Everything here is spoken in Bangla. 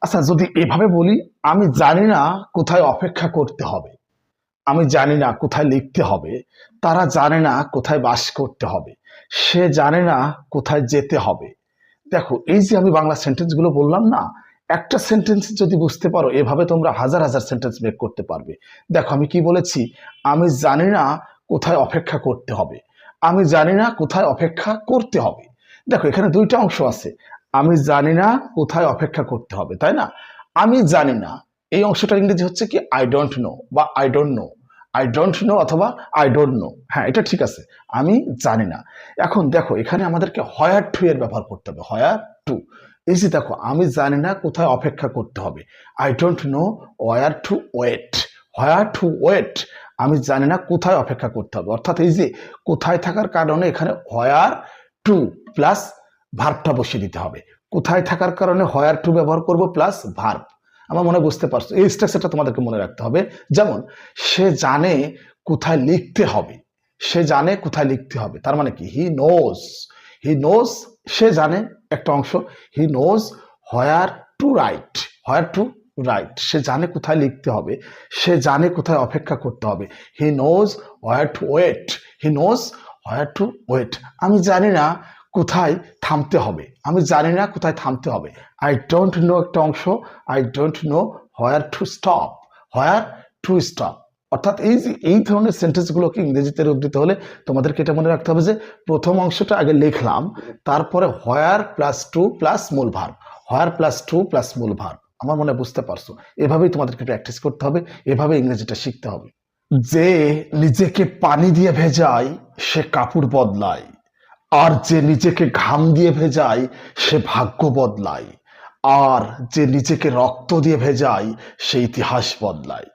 আচ্ছা, যদি এভাবে বলি, আমি জানি না কোথায় অপেক্ষা করতে হবে, আমি জানি না কোথায় লিখতে হবে, তারা জানে না কোথায় বাস করতে হবে, সে জানে না কোথায় যেতে হবে। দেখো, এই যে আমি বাংলা সেন্টেন্স গুলো বললাম না, একটা সেন্টেন্স যদি বুঝতে পারো, এভাবে তোমরা হাজার হাজার সেন্টেন্স মেক করতে পারবে। দেখো, আমি কি বলেছি? আমি জানি না কোথায় অপেক্ষা করতে হবে, আমি জানি না কোথায় অপেক্ষা করতে হবে। দেখো, এখানে দুইটা অংশ আছে। আমি জানি না কোথায় অপেক্ষা করতে হবে, তাই না? আমি জানি না, এই অংশটার ইংরেজি হচ্ছে কি আই ডোন্ট নো বা I don't no. I don't no অথবা আই ডোন্ট নো, হ্যাঁ, এটা ঠিক আছে। আমি জানি না। এখন দেখো, এখানে আমাদেরকে হোয়ার টু এর ব্যবহার করতে হবে। হোয়ার টু, এই যে দেখো, আমি জানি না কোথায় অপেক্ষা করতে হবে, I don't know where to wait. Where to wait, আমি জানি না কোথায় অপেক্ষা করতে হবে। অর্থাৎ এই যে কোথায় থাকার কারণে এখানে হোয়ার টু প্লাস ভার্বটা বসিয়ে দিতে হবে। কোথায় থাকার কারণে হোয়ার টু ব্যবহার করব প্লাস ভার্ব। আমার মনে বুঝতে পারছো? এই স্ট্রাকচারটা তোমাদেরকে মনে রাখতে হবে। যেমন, সে জানে কোথায় লিখতে হবে, সে জানে কোথায় লিখতে হবে, তার মানে কি? He knows. হি নোজ, সে জানে একটা অংশ। He knows where to write. Where to write, সে জানে কোথায় লিখতে হবে, সে জানে কোথায় অপেক্ষা করতে হবে। He knows where to wait. He knows where to wait. আমি জানি না কোথায় থামতে হবে, আমি জানি না কোথায় থামতে হবে। আই ডোন্ট নো একটা অংশ। I don't know where to stop. Where to stop. অর্থাৎ এই যে এই ধরনের সেন্টেন্সগুলোকে ইংরেজিতে রূপ দিতে হলে তোমাদেরকে এটা মনে রাখতে হবে যে প্রথম অংশটা আগে লিখলাম, তারপরে হোয়ার প্লাস টু প্লাস মূল ভার্ব। হোয়ার প্লাস টু প্লাস মূল ভার্ব। আমার মনে বুঝতে পারছো? এভাবেই তোমাদেরকে প্র্যাকটিস করতে হবে, এভাবে ইংরেজিটা শিখতে হবে। যে নিজেকে পানি দিয়ে ভেজায় সে কাপড় বদলায়, আর যে নিজেকে ঘাম দিয়ে ভেজায় সে ভাগ্য বদলায়, আর যে নিজেকে রক্ত দিয়ে ভেজায় সে ইতিহাস বদলায়।